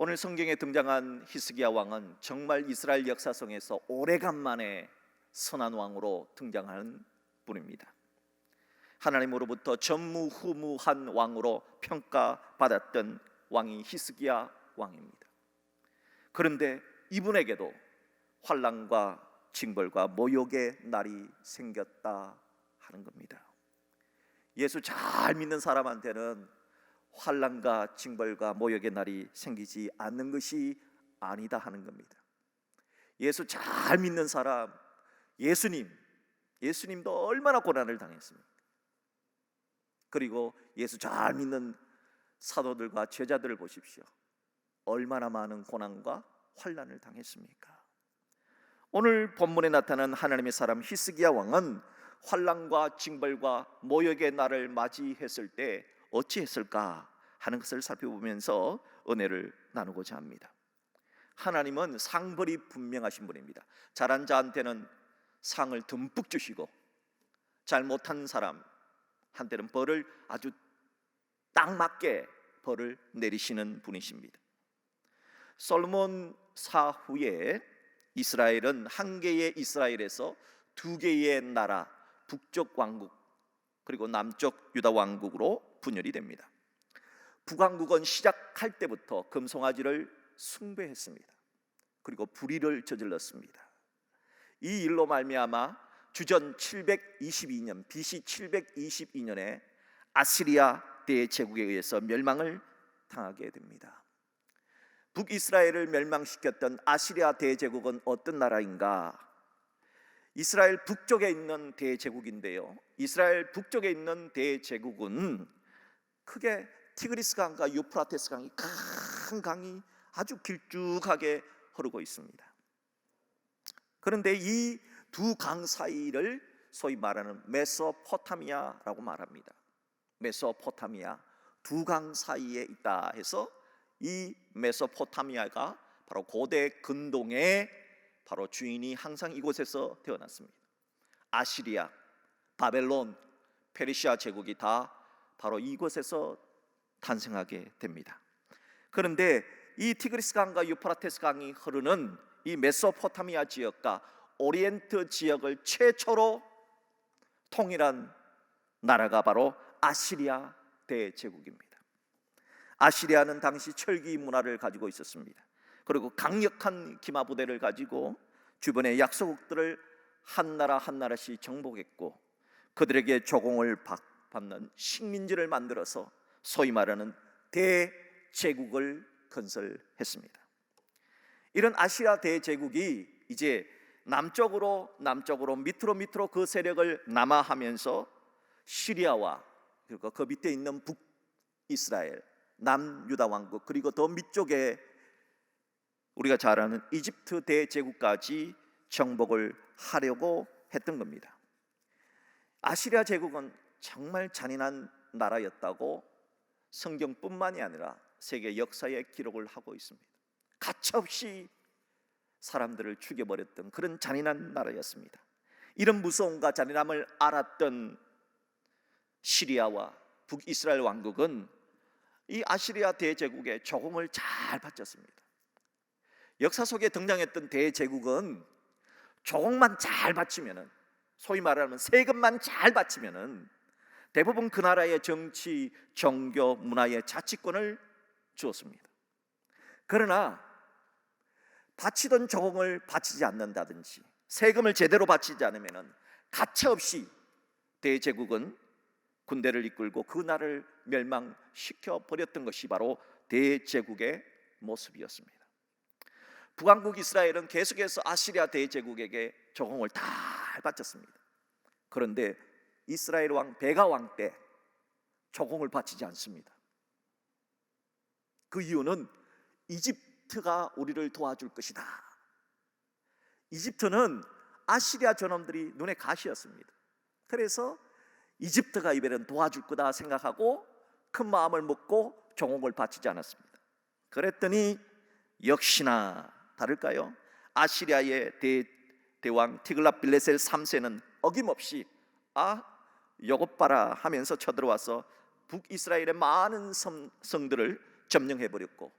오늘 성경에 등장한 히스기야 왕은 정말 이스라엘 역사성에서 오래간만에 선한 왕으로 등장하는 분입니다. 하나님으로부터 전무후무한 왕으로 평가받았던 왕이 히스기야 왕입니다. 그런데 이분에게도 환난과 징벌과 모욕의 날이 생겼다 하는 겁니다. 예수 잘 믿는 사람한테는 환난과 징벌과 모욕의 날이 생기지 않는 것이 아니다 하는 겁니다. 예수 잘 믿는 사람, 예수님도 얼마나 고난을 당했습니까? 그리고 예수 잘 믿는 사도들과 제자들을 보십시오. 얼마나 많은 고난과 환난을 당했습니까? 오늘 본문에 나타난 하나님의 사람 히스기야 왕은 환난과 징벌과 모욕의 날을 맞이했을 때 어찌했을까 하는 것을 살펴보면서 은혜를 나누고자 합니다. 하나님은 상벌이 분명하신 분입니다. 잘한 자한테는 상을 듬뿍 주시고 잘못한 사람한테는 벌을 아주 딱 맞게 벌을 내리시는 분이십니다. 솔로몬 사후에 이스라엘은 한 개의 이스라엘에서 두 개의 나라, 북쪽 왕국 그리고 남쪽 유다 왕국으로 분열이 됩니다. 북왕국은 시작할 때부터 금송아지를 숭배했습니다. 그리고 불의를 저질렀습니다. 이 일로 말미암아 주전 722년 BC 722년에 아시리아 대제국에 의해서 멸망을 당하게 됩니다. 북이스라엘을 멸망시켰던 아시리아 대제국은 어떤 나라인가? 이스라엘 북쪽에 있는 대제국인데요, 이스라엘 북쪽에 있는 대제국은 크게 티그리스 강과 유프라테스 강이 큰 강이 아주 길쭉하게 흐르고 있습니다. 그런데 이 두 강 사이를 소위 말하는 메소포타미아라고 말합니다. 메소포타미아, 두 강 사이에 있다 해서 이 메소포타미아가 바로 고대 근동의 바로 주인이 항상 이곳에서 태어났습니다. 아시리아, 바벨론, 페르시아 제국이 다 바로 이곳에서 탄생하게 됩니다. 그런데 이 티그리스 강과 유프라테스 강이 흐르는 이 메소포타미아 지역과 오리엔트 지역을 최초로 통일한 나라가 바로 아시리아 대제국입니다. 아시리아는 당시 철기 문화를 가지고 있었습니다. 그리고 강력한 기마 부대를 가지고 주변의 약소국들을 한 나라 한 나라씩 정복했고 그들에게 조공을 받는 식민지를 만들어서 소위 말하는 대제국을 건설했습니다. 이런 아시리아 대제국이 이제 남쪽으로 밑으로 그 세력을 남하하면서 시리아와 그리고 그 밑에 있는 북이스라엘, 남유다 왕국 그리고 더 밑쪽에 우리가 잘 아는 이집트 대제국까지 정복을 하려고 했던 겁니다. 아시리아 제국은 정말 잔인한 나라였다고 성경뿐만이 아니라 세계 역사의 기록을 하고 있습니다. 가차없이 사람들을 죽여버렸던 그런 잔인한 나라였습니다. 이런 무서움과 잔인함을 알았던 시리아와 북이스라엘 왕국은 이 아시리아 대제국의 조공을 잘 바쳤습니다. 역사 속에 등장했던 대제국은 조공만 잘 바치면은, 소위 말하면 세금만 잘 바치면은 대부분 그 나라의 정치, 종교, 문화의 자치권을 주었습니다. 그러나 바치던 조공을 바치지 않는다든지 세금을 제대로 바치지 않으면은 가차없이 대제국은 군대를 이끌고 그 나라를 멸망시켜 버렸던 것이 바로 대제국의 모습이었습니다. 북왕국 이스라엘은 계속해서 아시리아 대제국에게 조공을 다 바쳤습니다. 그런데 이스라엘 왕 베가 왕 때 조공을 바치지 않습니다. 그 이유는 이집트가 우리를 도와줄 것이다. 이집트는 아시리아 저놈들이 눈에 가시였습니다. 그래서 이집트가 이번엔 도와줄 거다 생각하고 큰 마음을 먹고 조공을 바치지 않았습니다. 그랬더니 역시나 다를까요? 아시리아의 대왕 티글랏빌레셀 3세는 어김없이 요것 봐라 하면서 쳐들어와서 북이스라엘의 많은 성들을 점령해버렸고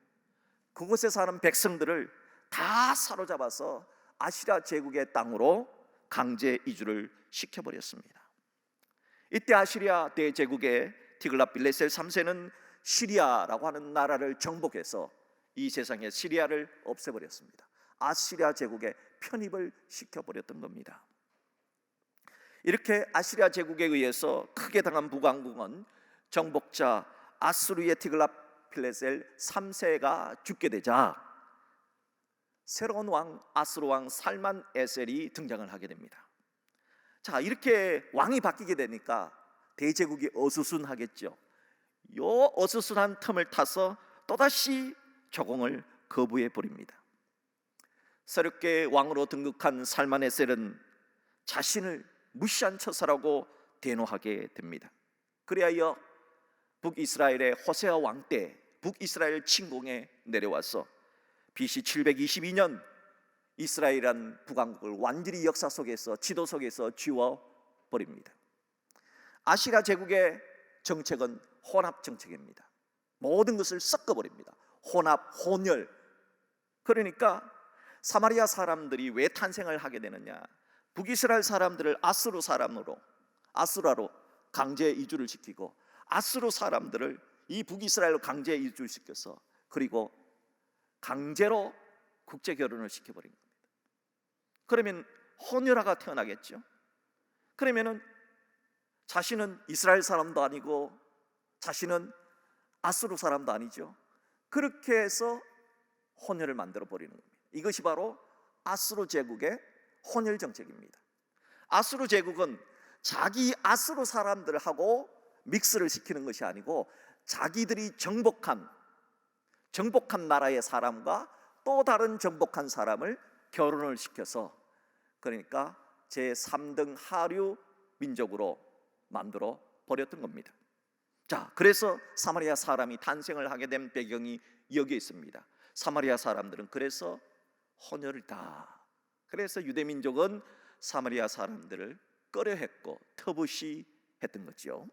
그곳에 사는 백성들을 다 사로잡아서 아시리아 제국의 땅으로 강제 이주를 시켜버렸습니다. 이때 아시리아 대제국의 디글랏빌레셀 3세는 시리아라고 하는 나라를 정복해서 이 세상의 시리아를 없애버렸습니다. 아시리아 제국에 편입을 시켜버렸던 겁니다. 이렇게 아시리아 제국에 의해서 크게 당한 북왕국은 정복자 아수르의 디글랏빌레셀 3세가 죽게 되자 새로운 왕 아수르 왕 살만 에셀이 등장을 하게 됩니다. 자, 이렇게 왕이 바뀌게 되니까 대제국이 어수선하겠죠. 요 어수선한 틈을 타서 또다시 조공을 거부해 버립니다. 새롭게 왕으로 등극한 살만 에셀은 자신을 무시한 처사라고 대노하게 됩니다. 그리하여 북이스라엘의 호세아 왕 때 북이스라엘 침공에 내려와서 BC 722년 이스라엘이란 북왕국을 완전히 역사 속에서 지도 속에서 지워버립니다. 아시리아 제국의 정책은 혼합 정책입니다. 모든 것을 섞어버립니다. 혼합, 혼혈. 그러니까 사마리아 사람들이 왜 탄생을 하게 되느냐? 북이스라엘 사람들을 아수라로 강제 이주를 시키고 아수르 사람들을 이 북이스라엘로 강제 이주시켜서 그리고 강제로 국제 결혼을 시켜버린 겁니다. 그러면 혼혈아가 태어나겠죠. 그러면은 자신은 이스라엘 사람도 아니고 자신은 아수르 사람도 아니죠. 그렇게 해서 혼혈을 만들어 버리는 겁니다. 이것이 바로 아수르 제국의 혼혈 정책입니다. 아수르 제국은 자기 아수르 사람들하고 믹스를 시키는 것이 아니고 자기들이 정복한 나라의 사람과 또 다른 정복한 사람을 결혼을 시켜서 그러니까 제3등 하류 민족으로 만들어 버렸던 겁니다. 자, 그래서 사마리아 사람이 탄생을 하게 된 배경이 여기에 있습니다. 사마리아 사람들은 그래서 혼혈이다. 그래서 유대민족은 사마리아 사람들을 꺼려했고 터부시했던 거죠.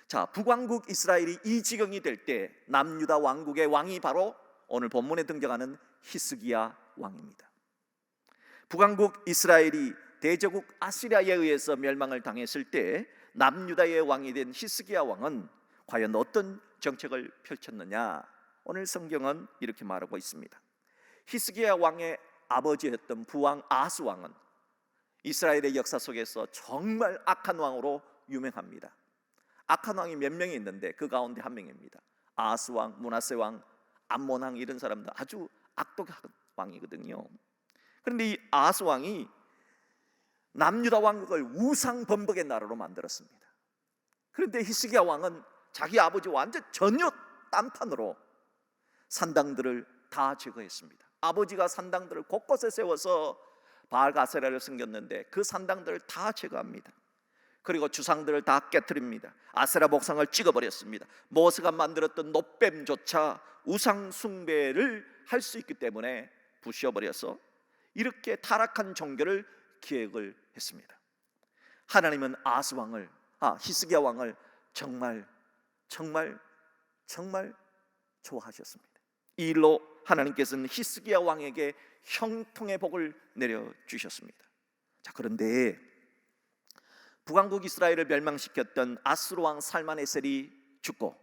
자, 북왕국 이스라엘이 이 지경이 될 때 남유다 왕국의 왕이 바로 오늘 본문에 등장하는 히스기야 왕입니다. 북왕국 이스라엘이 대제국 아시리아에 의해서 멸망을 당했을 때 남유다의 왕이 된 히스기야 왕은 과연 어떤 정책을 펼쳤느냐? 오늘 성경은 이렇게 말하고 있습니다. 히스기야 왕의 아버지였던 부왕 아하스 왕은 이스라엘의 역사 속에서 정말 악한 왕으로 유명합니다. 악한 왕이 몇 명이 있는데 그 가운데 한 명입니다. 아하스 왕, 므낫세 왕, 암몬 왕 이런 사람들 아주 악독한 왕이거든요. 그런데 이 아하스 왕이 남유다 왕국을 우상 범벅의 나라로 만들었습니다. 그런데 히스기야 왕은 자기 아버지 완전 전혀 딴판으로 산당들을 다 제거했습니다. 아버지가 산당들을 곳곳에 세워서 바알 아세라를 섬겼는데 그 산당들을 다 제거합니다. 그리고 주상들을 다 깨뜨립니다. 아세라 목상을 찍어버렸습니다. 모세가 만들었던 놋뱀조차 우상 숭배를 할 수 있기 때문에 부셔버려서 이렇게 타락한 종교를 기획을 했습니다. 하나님은 히스기야 왕을 정말 좋아하셨습니다. 이 일로 하나님께서는 히스기야 왕에게 형통의 복을 내려주셨습니다. 자, 그런데 북왕국 이스라엘을 멸망시켰던 아수르 왕 살만에셀이 죽고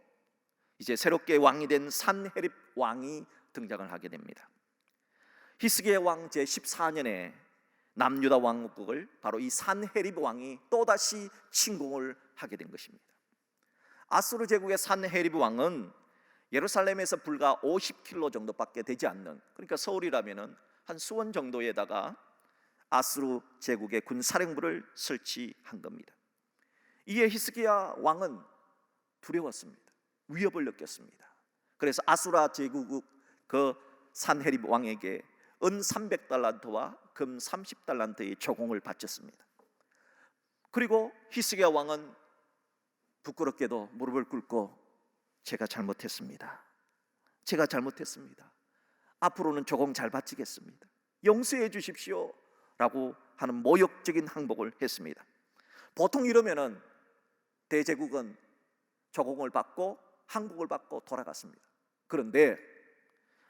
이제 새롭게 왕이 된 산헤립 왕이 등장을 하게 됩니다. 히스기야 왕 제14년에 남유다 왕국을 바로 이 산헤립 왕이 또다시 침공을 하게 된 것입니다. 아수르 제국의 산헤립 왕은 예루살렘에서 불과 50km 정도밖에 되지 않는, 그러니까 서울이라면은 한 수원 정도에다가 아수르 제국의 군사령부를 설치한 겁니다. 이에 히스기야 왕은 두려웠습니다. 위협을 느꼈습니다. 그래서 아수라 제국 그 산헤립 왕에게 은 300달란트와 금 30달란트의 조공을 바쳤습니다. 그리고 히스기야 왕은 부끄럽게도 무릎을 꿇고 제가 잘못했습니다. 앞으로는 조공 잘 바치겠습니다. 용서해 주십시오 라고 하는 모욕적인 항복을 했습니다. 보통 이러면은 대제국은 조공을 받고 항복을 받고 돌아갔습니다. 그런데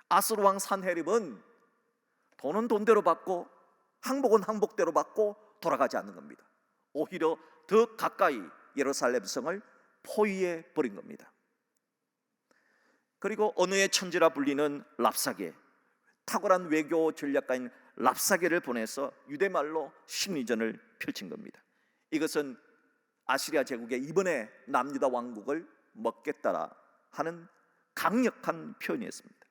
아수르 왕 산헤립은 돈은 돈대로 받고 항복은 항복대로 받고 돌아가지 않는 겁니다. 오히려 더 가까이 예루살렘 성을 포위해 버린 겁니다. 그리고 언어의 천지라 불리는 랍사게, 탁월한 외교 전략가인 랍사게를 보내서 유대말로 심리전을 펼친 겁니다. 이것은 아시리아 제국의 이번에 남유다 왕국을 먹겠다라 하는 강력한 표현이었습니다.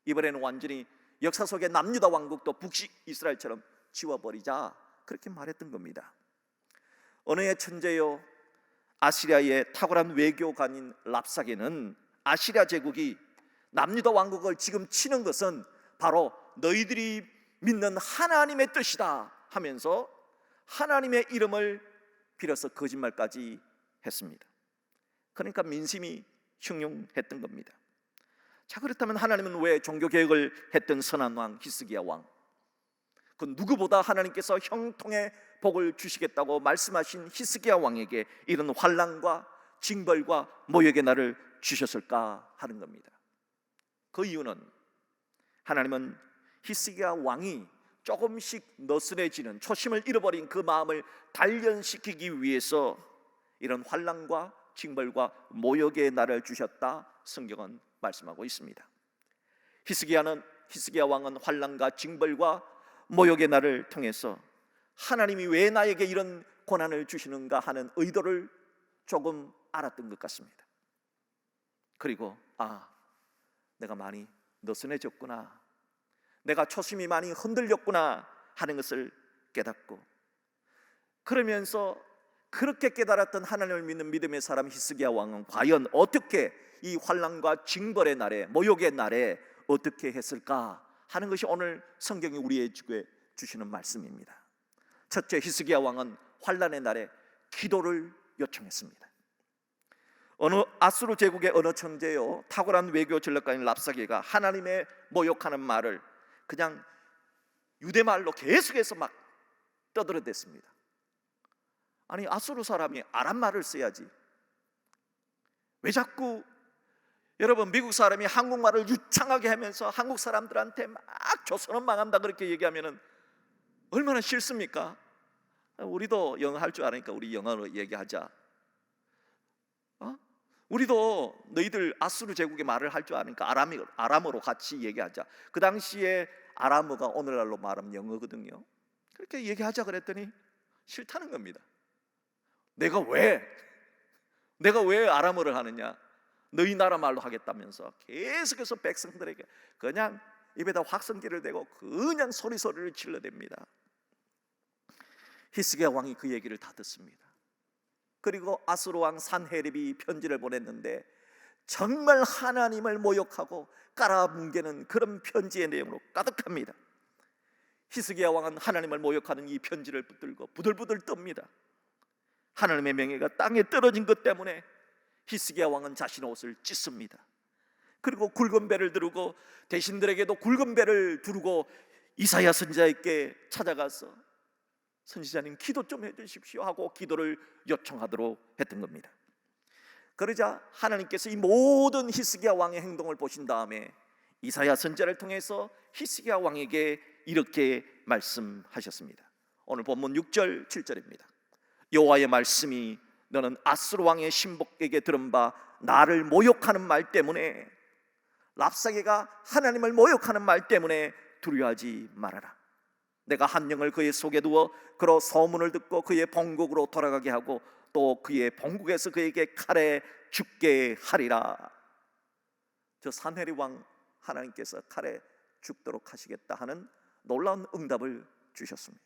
이번에는 완전히 역사 속의 남유다 왕국도 북식 이스라엘처럼 지워버리자, 그렇게 말했던 겁니다. 언어의 천재요 아시리아의 탁월한 외교관인 랍사게는 아시리아 제국이 남유다 왕국을 지금 치는 것은 바로 너희들이 믿는 하나님의 뜻이다 하면서 하나님의 이름을 빌어서 거짓말까지 했습니다. 그러니까 민심이 흉흉했던 겁니다. 자, 그렇다면 하나님은 왜 종교개혁을 했던 선한 왕 히스기야 왕, 그 누구보다 하나님께서 형통의 복을 주시겠다고 말씀하신 히스기야 왕에게 이런 환난과 징벌과 모욕의 날을 주셨을까 하는 겁니다. 그 이유는 하나님은 히스기야 왕이 조금씩 너스레지는, 초심을 잃어버린 그 마음을 단련시키기 위해서 이런 환난과 징벌과 모욕의 날을 주셨다, 성경은 말씀하고 있습니다. 히스기야 왕은 환난과 징벌과 모욕의 날을 통해서 하나님이 왜 나에게 이런 고난을 주시는가 하는 의도를 조금 알았던 것 같습니다. 그리고 내가 많이 느슨해졌구나, 내가 초심이 많이 흔들렸구나 하는 것을 깨닫고, 그러면서 그렇게 깨달았던 하나님을 믿는 믿음의 사람 히스기야 왕은 과연 어떻게 이 환난과 징벌의 날에, 모욕의 날에 어떻게 했을까 하는 것이 오늘 성경이 우리에게 주시는 말씀입니다. 첫째, 히스기야 왕은 환난의 날에 기도를 요청했습니다. 아수르 제국의 언어 천재요 탁월한 외교 전략가인 랍사게가 하나님의 모욕하는 말을 그냥 유대말로 계속해서 막 떠들어댔습니다. 아니, 아수르 사람이 아람말을 써야지, 왜 자꾸 여러분 미국 사람이 한국말을 유창하게 하면서 한국 사람들한테 막 조선은 망한다 그렇게 얘기하면은 얼마나 싫습니까? 우리도 영어 할 줄 아니까 우리 영어로 얘기하자. 우리도 너희들 아수르 제국의 말을 할 줄 아니까 아람어로 같이 얘기하자. 그 당시에 아람어가 오늘날로 말하면 영어거든요. 그렇게 얘기하자 그랬더니 싫다는 겁니다. 내가 왜 아람어를 하느냐, 너희 나라 말로 하겠다면서 계속해서 백성들에게 그냥 입에다 확성기를 대고 그냥 소리를 질러댑니다. 히스기야 왕이 그 얘기를 다 듣습니다. 그리고 아수르 왕 산헤립이 편지를 보냈는데 정말 하나님을 모욕하고 깔아뭉개는 그런 편지의 내용으로 가득합니다. 히스기야 왕은 하나님을 모욕하는 이 편지를 붙들고 부들부들 떱니다. 하나님의 명예가 땅에 떨어진 것 때문에 히스기야 왕은 자신의 옷을 찢습니다. 그리고 굵은 배를 두르고 대신들에게도 굵은 배를 두르고 이사야 선지자에게 찾아가서 선지자님 기도 좀 해주십시오 하고 기도를 요청하도록 했던 겁니다. 그러자 하나님께서 이 모든 히스기야 왕의 행동을 보신 다음에 이사야 선지자를 통해서 히스기야 왕에게 이렇게 말씀하셨습니다. 오늘 본문 6절 7절입니다. 여호와의 말씀이 너는 아수르 왕의 신복에게 들은 바 나를 모욕하는 말 때문에, 랍사게가 하나님을 모욕하는 말 때문에 두려워하지 말아라. 내가 한 영을 그의 속에 두어 그로 소문을 듣고 그의 본국으로 돌아가게 하고 또 그의 본국에서 그에게 칼에 죽게 하리라. 저 산헤립 왕 하나님께서 칼에 죽도록 하시겠다 하는 놀라운 응답을 주셨습니다.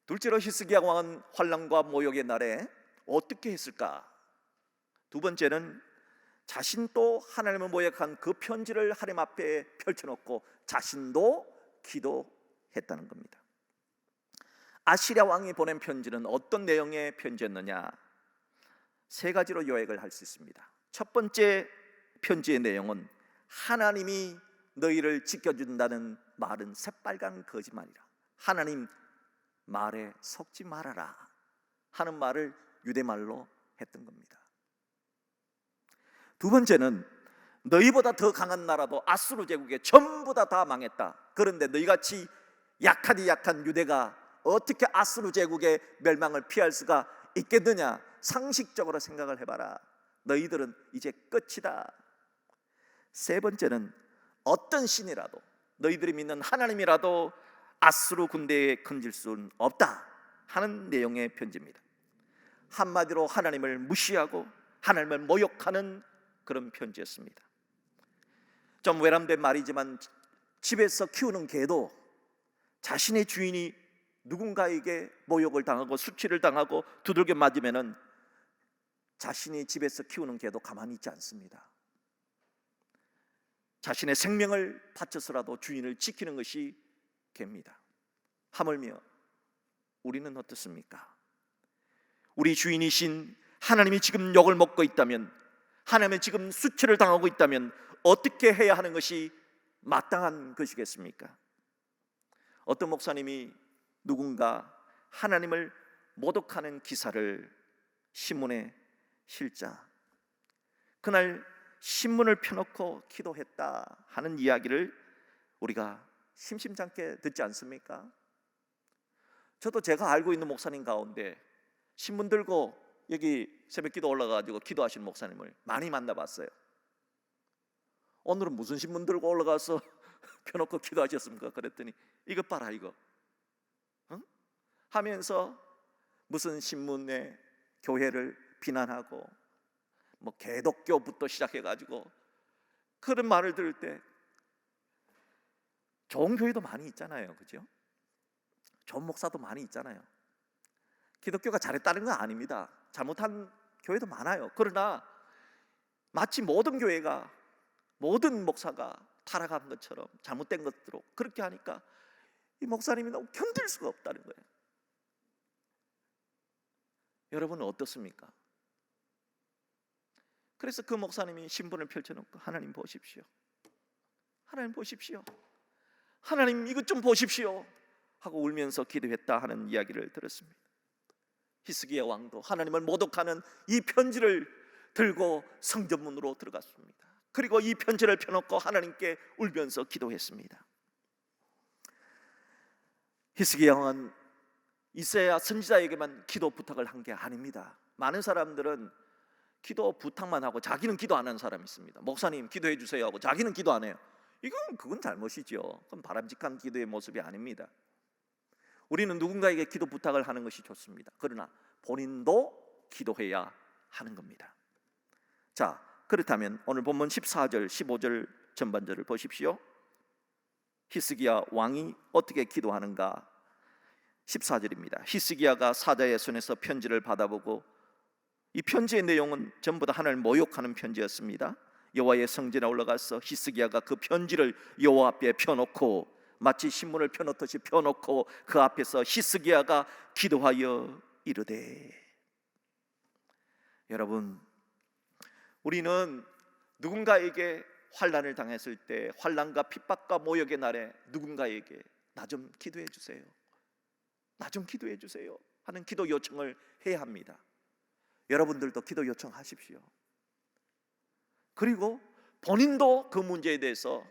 둘째로 히스기야 왕은 환난과 모욕의 날에 어떻게 했을까? 두 번째는 자신도 하나님을 모욕한 그 편지를 하나님 앞에 펼쳐놓고 자신도 기도했다는 겁니다. 아시리아 왕이 보낸 편지는 어떤 내용의 편지였느냐? 세 가지로 요약을 할 수 있습니다. 첫 번째 편지의 내용은 하나님이 너희를 지켜준다는 말은 새빨간 거짓말이라, 하나님 말에 속지 말아라 하는 말을 유대말로 했던 겁니다. 두 번째는 너희보다 더 강한 나라도 아수르 제국에 전부 다 망했다. 그런데 너희같이 약하디 약한 유대가 어떻게 아수르 제국의 멸망을 피할 수가 있겠느냐? 상식적으로 생각을 해봐라. 너희들은 이제 끝이다. 세 번째는 어떤 신이라도, 너희들이 믿는 하나님이라도 아수르 군대에 건질 수는 없다 하는 내용의 편지입니다. 한마디로 하나님을 무시하고 하나님을 모욕하는 그런 편지였습니다. 좀 외람된 말이지만 집에서 키우는 개도 자신의 주인이 누군가에게 모욕을 당하고 수치를 당하고 두들겨 맞으면은 자신이 집에서 키우는 개도 가만히 있지 않습니다. 자신의 생명을 바쳐서라도 주인을 지키는 것이 개입니다. 하물며 우리는 어떻습니까? 우리 주인이신 하나님이 지금 욕을 먹고 있다면, 하나님이 지금 수치를 당하고 있다면 어떻게 해야 하는 것이 마땅한 것이겠습니까? 어떤 목사님이 누군가 하나님을 모독하는 기사를 신문에 실자 그날 신문을 펴놓고 기도했다 하는 이야기를 우리가 심심찮게 듣지 않습니까? 저도 제가 알고 있는 목사님 가운데 신문 들고 여기 새벽기도 올라가가지고 기도하시는 목사님을 많이 만나봤어요. 오늘은 무슨 신문 들고 올라가서 펴놓고 기도하셨습니까? 그랬더니 이것 봐라 이거, 응? 하면서 무슨 신문에 교회를 비난하고 뭐 개독교부터 시작해가지고 그런 말을 들을 때 좋은 교회도 많이 있잖아요, 그죠? 좋은 목사도 많이 있잖아요. 기독교가 잘했다는 건 아닙니다. 잘못한 교회도 많아요. 그러나 마치 모든 교회가, 모든 목사가 타락한 것처럼 잘못된 것들로 그렇게 하니까 이 목사님이 너무 견딜 수가 없다는 거예요. 여러분은 어떻습니까? 그래서 그 목사님이 신문을 펼쳐놓고 하나님 보십시오, 하나님 보십시오, 하나님 이것 좀 보십시오 하고 울면서 기도했다 하는 이야기를 들었습니다. 히스기야 왕도 하나님을 모독하는 이 편지를 들고 성전문으로 들어갔습니다. 그리고 이 편지를 펴놓고 하나님께 울면서 기도했습니다. 히스기야 왕은 이사야 선지자에게만 기도 부탁을 한 게 아닙니다. 많은 사람들은 기도 부탁만 하고 자기는 기도 안 하는 사람이 있습니다. 목사님 기도해 주세요 하고 자기는 기도 안 해요. 그건 잘못이죠. 그건 바람직한 기도의 모습이 아닙니다. 우리는 누군가에게 기도 부탁을 하는 것이 좋습니다. 그러나 본인도 기도해야 하는 겁니다. 자, 그렇다면 오늘 본문 14절, 15절 전반절을 보십시오. 히스기야 왕이 어떻게 기도하는가? 14절입니다. 히스기야가 사자의 손에서 편지를 받아보고, 이 편지의 내용은 전부 다 하나님을 모욕하는 편지였습니다. 여호와의 성전에 올라가서 히스기야가 그 편지를 여호와 앞에 펴놓고, 마치 신문을 펴놓듯이 펴놓고 그 앞에서 히스기야가 기도하여 이르되. 여러분, 우리는 누군가에게 환난을 당했을 때, 환난과 핍박과 모욕의 날에 누군가에게 나 좀 기도해 주세요, 나 좀 기도해 주세요 하는 기도 요청을 해야 합니다. 여러분들도 기도 요청하십시오. 그리고 본인도 그 문제에 대해서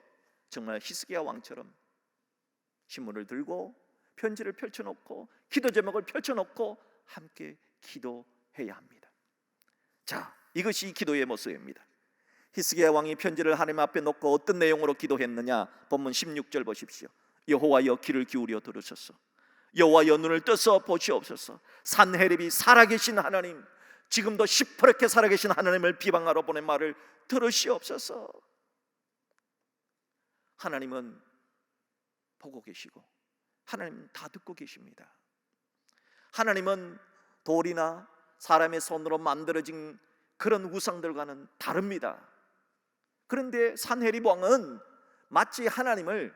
정말 히스기야 왕처럼 신문을 들고 편지를 펼쳐놓고 기도 제목을 펼쳐놓고 함께 기도해야 합니다. 자, 이것이 기도의 모습입니다. 히스기야 왕이 편지를 하나님 앞에 놓고 어떤 내용으로 기도했느냐? 본문 16절 보십시오. 여호와여 귀를 기울여 들으소서, 여호와여 눈을 떠서 보시옵소서. 산헤립이 살아계신 하나님, 지금도 시퍼렇게 살아계신 하나님을 비방하러 보낸 말을 들으시옵소서. 하나님은 보고 계시고 하나님은 다 듣고 계십니다. 하나님은 돌이나 사람의 손으로 만들어진 그런 우상들과는 다릅니다. 그런데 산헤립 왕은 마치 하나님을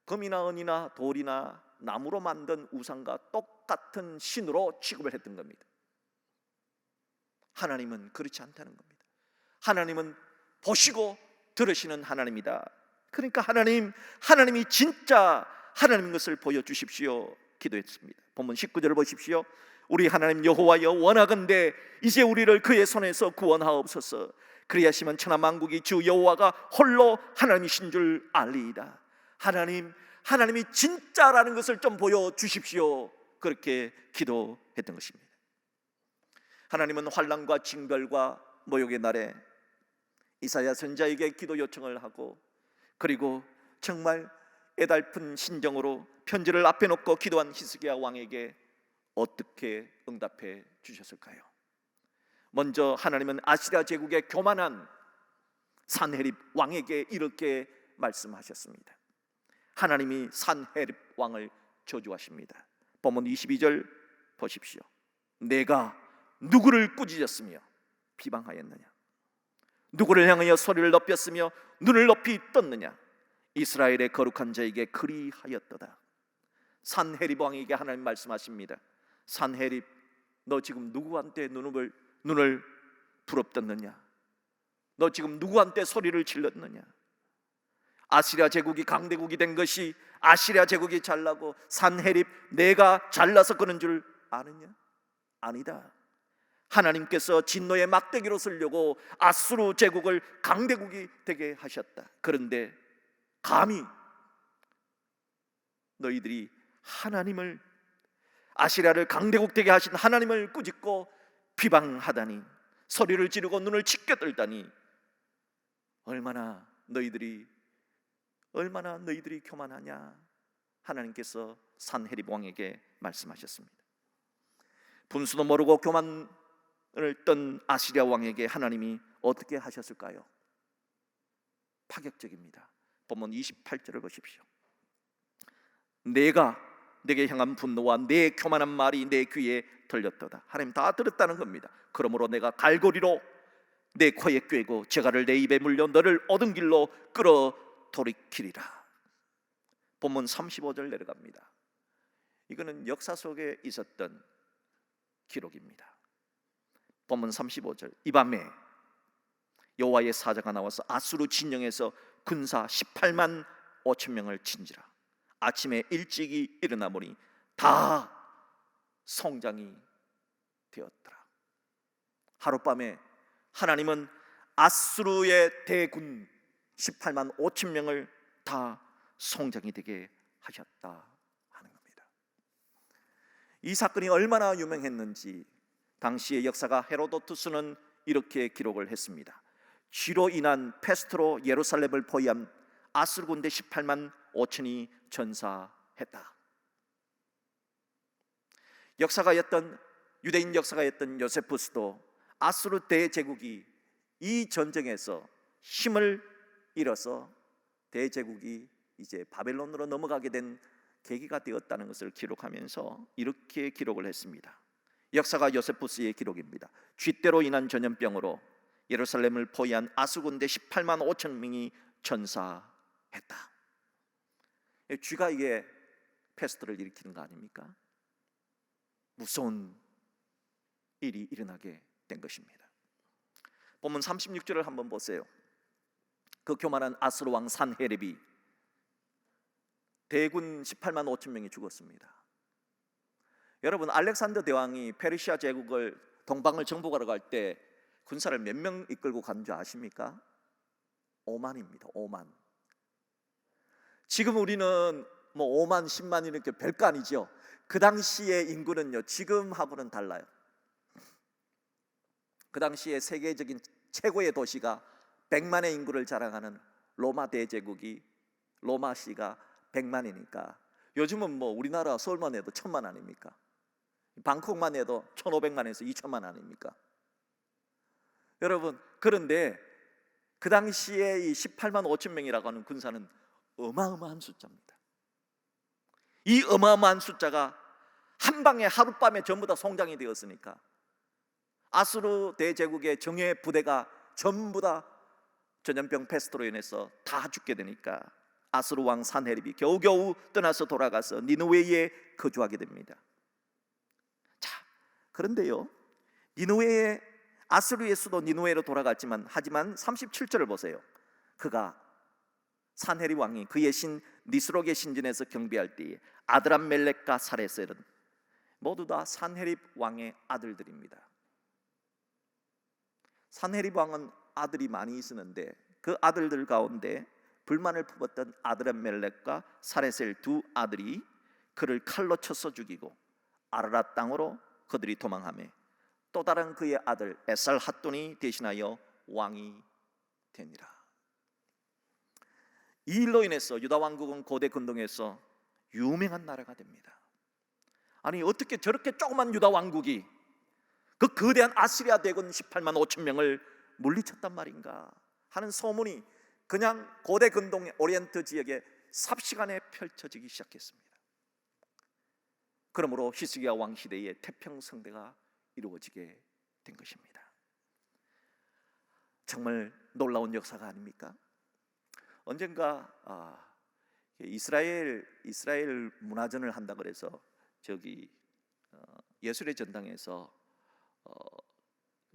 금이나 은이나 돌이나 나무로 만든 우상과 똑같은 신으로 취급을 했던 겁니다. 하나님은 그렇지 않다는 겁니다. 하나님은 보시고 들으시는 하나님이다. 그러니까 하나님이 진짜 하나님인 것을 보여주십시오 기도했습니다. 본문 19절을 보십시오. 우리 하나님 여호와여, 원하건대 이제 우리를 그의 손에서 구원하옵소서. 그리하시면 천하만국이 주 여호와가 홀로 하나님이신 줄 알리이다. 하나님이 진짜라는 것을 좀 보여주십시오. 그렇게 기도했던 것입니다. 하나님은 환난과 징벌과 모욕의 날에 이사야 선지자에게 기도 요청을 하고, 그리고 정말 애달픈 심정으로 편지를 앞에 놓고 기도한 히스기야 왕에게 어떻게 응답해 주셨을까요? 먼저 하나님은 아시리아 제국의 교만한 산헤립 왕에게 이렇게 말씀하셨습니다. 하나님이 산헤립 왕을 저주하십니다. 본문 22절 보십시오. 내가 누구를 꾸짖었으며 비방하였느냐? 누구를 향하여 소리를 높였으며 눈을 높이 떴느냐? 이스라엘의 거룩한 자에게 그리하였도다. 산헤립 왕에게 하나님 말씀하십니다. 산헤립, 너 지금 누구한테 눈을 부릅떴느냐? 너 지금 누구한테 소리를 질렀느냐? 아시리아 제국이 강대국이 된 것이 아시리아 제국이 잘나고 산헤립 내가 잘나서 그런 줄 아느냐? 아니다. 하나님께서 진노의 막대기로 쓰려고 아수르 제국을 강대국이 되게 하셨다. 그런데 감히 너희들이 하나님을, 아시리아를 강대국 되게 하신 하나님을 꾸짖고 비방하다니, 소리를 지르고 눈을 치켜들다니, 얼마나 너희들이 교만하냐? 하나님께서 산헤립 왕에게 말씀하셨습니다. 분수도 모르고 교만을 떤 아시리아 왕에게 하나님이 어떻게 하셨을까요? 파격적입니다. 본문 28절을 보십시오. 내가 내게 향한 분노와 내 교만한 말이 내 귀에 들렸도다. 하나님 다 들었다는 겁니다. 그러므로 내가 갈고리로 내 코에 꿰고 재갈을 내 입에 물려 너를 옳은 길로 끌어 돌이키리라. 본문 35절 내려갑니다. 이거는 역사 속에 있었던 기록입니다. 본문 35절. 이 밤에 여호와의 사자가 나와서 아수르 진영에서 군사 18만 5천 명을 친지라. 아침에 일찍이 일어나 보니 다 성장이 되었더라. 하룻밤에 하나님은 아수르의 대군 18만 5천 명을 다 성장이 되게 하셨다 하는 겁니다. 이 사건이 얼마나 유명했는지 당시의 역사가 헤로도투스는 이렇게 기록을 했습니다. 쥐로 인한 페스트로 예루살렘을 포위한 아수르 군대 18만 5천이 전사했다. 유대인 역사가였던 요세푸스도 아수르 대제국이 이 전쟁에서 힘을 잃어서 대제국이 이제 바벨론으로 넘어가게 된 계기가 되었다는 것을 기록하면서 이렇게 기록을 했습니다. 역사가 요세푸스의 기록입니다. 쥐떼로 인한 전염병으로 예루살렘을 포위한 아수르 군대 18만 5천 명이 전사했다. 쥐가 이게 패스트를 일으키는 거 아닙니까? 무서운 일이 일어나게 된 것입니다. 본문 36절을 한번 보세요. 그 교만한 아수르 왕 산헤립이 대군 18만 5천 명이 죽었습니다. 여러분, 알렉산더 대왕이 페르시아 제국을 동방을 정복하러 갈 때 군사를 몇 명 이끌고 간 줄 아십니까? 5만입니다. 5만. 지금 우리는 뭐 5만, 10만 이렇게 별거 아니죠. 그 당시의 인구는요, 지금하고는 달라요. 그 당시에 세계적인 최고의 도시가 100만의 인구를 자랑하는 로마 대제국이, 로마시가 100만이니까 요즘은 뭐 우리나라 서울만 해도 1000만 아닙니까? 방콕만 해도 1500만에서 2000만 아닙니까? 여러분, 그런데 그 당시에 이 18만 5천 명이라고 하는 군사는 어마어마한 숫자입니다. 이 어마어마한 숫자가 한 방에 하룻밤에 전부 다 성장이 되었으니까 아수르 대제국의 정예 부대가 전부 다 전염병 페스트로 인해서 다 죽게 되니까 아수르 왕 산헤립이 겨우겨우 떠나서 돌아가서 니느웨에 거주하게 됩니다. 자, 그런데요, 아수르의 수도 니느웨로 돌아갔지만 하지만 37절을 보세요. 그가 산헤립 왕이 그의 신 니스록의 신전에서 경배할 때에 아드람멜렉과 사레셀은 모두 다 산헤립 왕의 아들들입니다. 산헤립 왕은 아들이 많이 있었는데 그 아들들 가운데 불만을 품었던 아드람멜렉과 사레셀 두 아들이 그를 칼로 쳐서 죽이고 아라랏 땅으로 그들이 도망하며 또 다른 그의 아들 에살핫돈이 대신하여 왕이 되니라. 이 일로 인해서 유다 왕국은 고대 근동에서 유명한 나라가 됩니다. 아니 어떻게 저렇게 조그만 유다 왕국이 그 거대한 아시리아 대군 18만 5천 명을 물리쳤단 말인가 하는 소문이 그냥 고대 근동 오리엔트 지역에 삽시간에 펼쳐지기 시작했습니다. 그러므로 히스기야 왕 시대에 태평성대가 이루어지게 된 것입니다. 정말 놀라운 역사가 아닙니까? 언젠가 이스라엘 문화전을 한다 그래서 저기 예술의 전당에서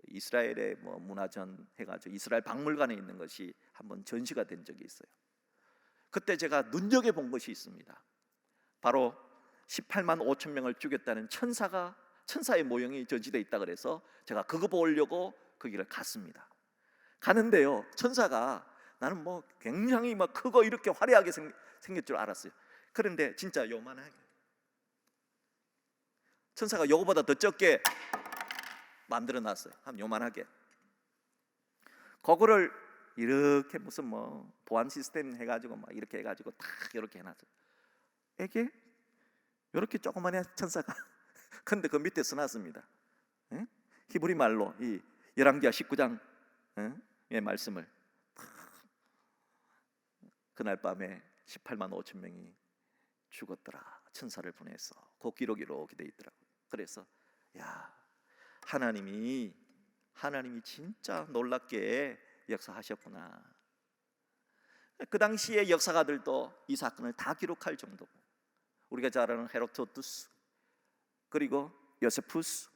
이스라엘의 문화전 해가지고 이스라엘 박물관에 있는 것이 한번 전시가 된 적이 있어요. 그때 제가 눈여겨 본 것이 있습니다. 바로 18만 5천 명을 죽였다는 천사의 모형이 전시되어 있다 그래서 제가 그거 보려고 거기를 갔습니다. 가는데요, 천사가 나는 굉장히 크고 이렇게 화려하게 생길 줄 알았어요. 그런데 진짜 요만하게, 천사가 요거보다 더 적게 만들어 놨어요. 한 요만하게. 그거를 이렇게 무슨 보안 시스템 해가지고 이렇게 해가지고 딱 이렇게 해놨어요. 이게 이렇게 조그만한 천사가 근데 그 밑에 써놨습니다. 히브리 말로 이 열왕기하 19장 의 말씀을 그날 밤에 18만 5천 명이 죽었더라. 천사를 보내서 그 기록이 이렇게 돼 있더라고요. 그래서 하나님이 진짜 놀랍게 역사하셨구나. 그 당시의 역사가들도 이 사건을 다 기록할 정도고 우리가 잘 아는 헤로도투스 그리고 요세푸스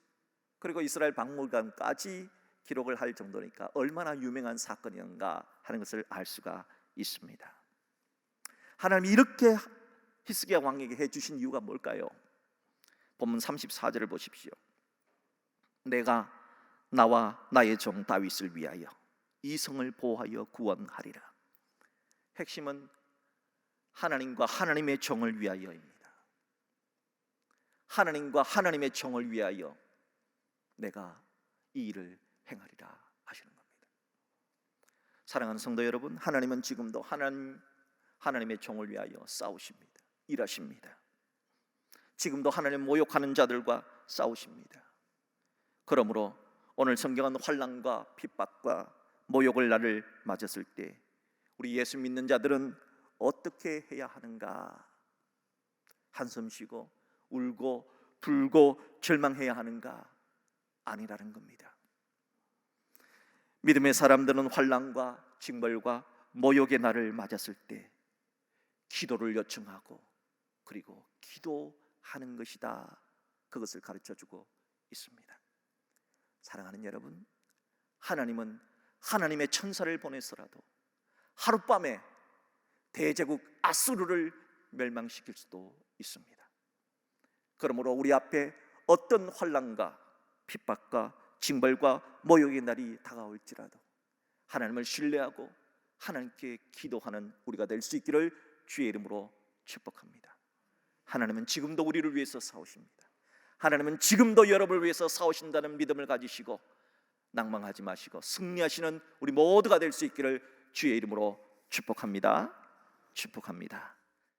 그리고 이스라엘 박물관까지 기록을 할 정도니까 얼마나 유명한 사건인가 하는 것을 알 수가 있습니다. 하나님이 이렇게 히스기야 왕에게 해주신 이유가 뭘까요? 본문 34절을 보십시오. 내가 나와 나의 종 다윗을 위하여 이 성을 보호하여 구원하리라. 핵심은 하나님과 하나님의 종을 위하여입니다. 하나님과 하나님의 종을 위하여 내가 이 일을 행하리라 하시는 겁니다. 사랑하는 성도 여러분, 하나님은 지금도 하나님의 종을 위하여 싸우십니다. 일하십니다. 지금도 하나님 모욕하는 자들과 싸우십니다. 그러므로 오늘 성경은 환난과 핍박과 모욕을 나를 맞았을 때 우리 예수 믿는 자들은 어떻게 해야 하는가? 한숨 쉬고 울고 불고 절망해야 하는가? 아니라는 겁니다. 믿음의 사람들은 환난과 징벌과 모욕의 날을 맞았을 때 기도를 요청하고 그리고 기도하는 것이다. 그것을 가르쳐주고 있습니다. 사랑하는 여러분, 하나님은 하나님의 천사를 보내서라도 하룻밤에 대제국 아수르를 멸망시킬 수도 있습니다. 그러므로 우리 앞에 어떤 환난과 핍박과 징벌과 모욕의 날이 다가올지라도 하나님을 신뢰하고 하나님께 기도하는 우리가 될 수 있기를 주의 이름으로 축복합니다. 하나님은 지금도 우리를 위해서 싸우십니다. 하나님은 지금도 여러분을 위해서 싸우신다는 믿음을 가지시고 낭망하지 마시고 승리하시는 우리 모두가 될 수 있기를 주의 이름으로 축복합니다. 축복합니다.